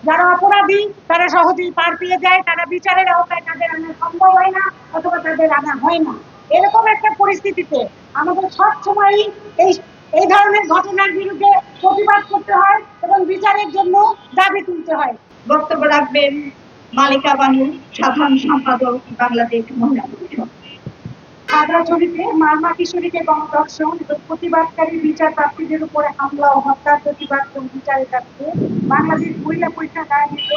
যারা অপরাধী তারা সহজেই পার পেয়ে যায়, তারা বিচারের আওতায় তাদের আনা সম্ভব হয় না অথবা তাদের আনা হয় না। এরকম একটা পরিস্থিতিতে আমাদের সবসময়ই এই এই ধরনের ঘটনার বিরুদ্ধে প্রতিবাদ করতে হয় এবং বিচারের জন্য দাবি তুলতে হয়। বক্তব্য রাখবেন মালিকা বানু, সাধারণ সম্পাদক, বাংলাদেশ মহিলা পরিষদ। খাগড়াছড়িতে মারমা কিশোরীকে গণধর্ষণ এবং প্রতিবাদকারী বিচার প্রার্থীদের উপরে হামলা ও হত্যার প্রতিবাদ এবং বিচারের দাবিতে বাংলাদেশ মহিলা পরিষদ আয়োজিত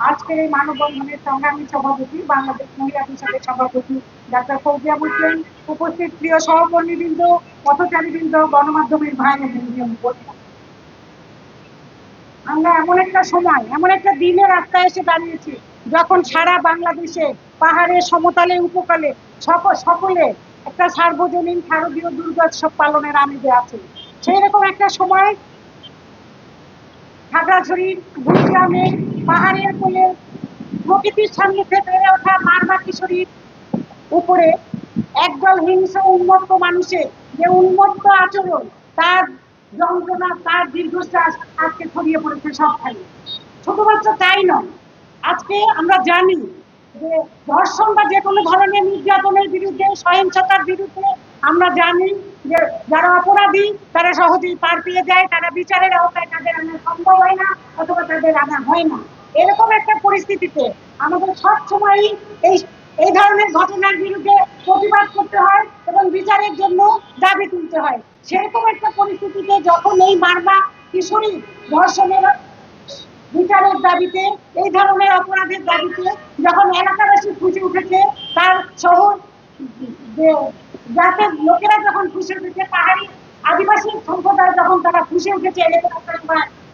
আজকের এই মানববন্ধনের সংগ্রামী সভাপতি বাংলাদেশ মহিলা পরিষদের সভাপতি ডাক্তার ফৌজিয়া হোসেন, উপস্থিত প্রিয় সহকর্মীবৃন্দ, পথচারীবৃন্দ, গণমাধ্যমের ভাই বোন, আমরা এমন একটা সময়, এমন একটা দিনে রাস্তায় এসে দাঁড়িয়েছি যখন সারা বাংলাদেশে পাহাড়ে, সমতলে, উপকূলে সকলে একটা সার্বজনীন শারদীয় দুর্গোৎসব পালনের আমেজে আছে। সেই রকম একটা সময় খাগড়াছড়ির গুলগ্রামে পাহাড়ের কোলে প্রকৃতির সান্নিধ্যে বেড়ে ওঠা মারমা কিশোরীর উপরে একদল হিংস্র উন্মত্ত মানুষের যে উন্মত্ত আচরণ, তার যন্ত্রণা, তার দীর্ঘশ্বাস আজকে ছড়িয়ে পড়েছে সবখানে। শুধুমাত্র তাই নয়, আজকে আমরা জানি যে ধর্ষণ বা যে কোনো ধরনের নির্যাতনের বিরুদ্ধে, সহিংসতার বিরুদ্ধে আমরা জানি যে যারা অপরাধী তারা সহজেই পার পেয়ে যায়, তারা বিচারের আওতায় তাদের আনা সম্ভব হয় না অথবা তাদের আনা হয় না। এরকম একটা পরিস্থিতিতে আমাদের সবসময়ই এই ধরনের ঘটনার বিরুদ্ধে প্রতিবাদ করতে হয় এবং বিচারের জন্য দাবি তুলতে হয়। সেরকম একটা পরিস্থিতিতে যখন এই মারমা কিশোরী ধর্ষণের বিচারের দাবিতে, এই ধরনের অপরাধের দাবিতে যখন এলাকাবাসী ফুঁসে উঠেছে, তার শহর যাতে লোকেরা যখন ফুঁসে উঠেছে, পাহাড়ি আদিবাসী সম্প্রদায় যখন তারা ফুঁসে উঠেছে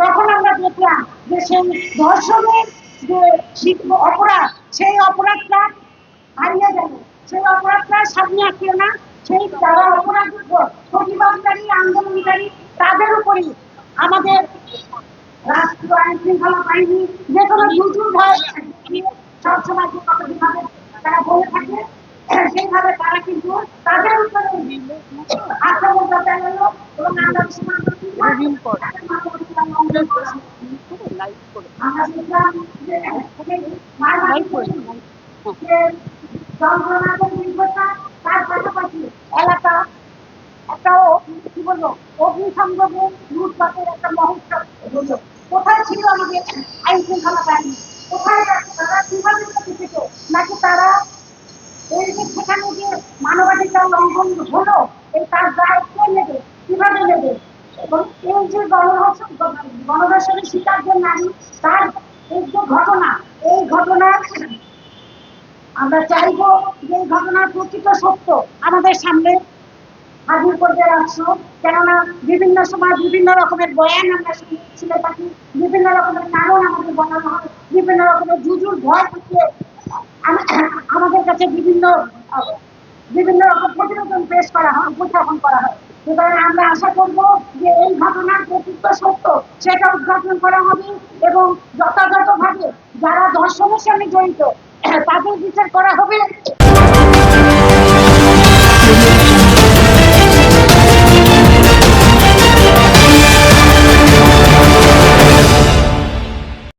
তখন আমরা দেখলাম যে সেই ধর্ষণের যে অপরাধ, সেই অপরাধটা হারিয়ে গেল, সেই অপরাধটা সামনে আসলো না। সেই যারা অপরাধ প্রতিবাদকারী, আন্দোলনকারী, তাদের উপরই আমাদের রাষ্ট্রীয় আইন শৃঙ্খলা বাহিনী যে কোনো দুর্যোগ হয় সবসময় যেভাবে তারা বলে থাকে সেইভাবে তারা কিন্তু তাদের উপরে আক্রমণটা চালালো এবং আমরা সীমান্ত আমরা দেখলাম যে যন্ত্রণাদের নির্ভরতা, তার পাশাপাশি এলাকা একটাও কি বলবো অগ্নিসংযোগে লুটপাটের একটা মহোৎসব হলো। কোথায় ছিল আমাদের আইন শৃঙ্খলা বাহিনী? কোথায় তারা কিভাবে থেকে নাকি তারা এই যে সেখানে যে মানবাধিকার লঙ্ঘন হলো এই তার দায় কে নেবে, কিভাবে নেবে? এবং এই যে গণধর্ষণের শিকার যে নারী, তার এই যে ঘটনা, এই ঘটনা আমরা চাইবো যে এই ঘটনার প্রকৃত সত্য আমাদের সামনে হাজির করতে রাখছো। কেননা বিভিন্ন সময় বিভিন্ন রকমের বয়ান আমরা শুনে থাকি, বিভিন্ন রকমের কারণ আমাদের বলানো হয়, বিভিন্ন রকমের জুজুর ভয় দেখিয়ে আমাদের কাছে বিভিন্ন রকম প্রতিবেদন পেশ করা হয়, উপস্থাপন করা হয়। সুতরাং আমরা আশা করব যে এই ঘটনার প্রকৃত সত্য সেটা উদ্ঘাটন করা হবে এবং যথাযথভাবে যারা ধর্ষণের সঙ্গে জড়িত তাদের বিচার করা হবে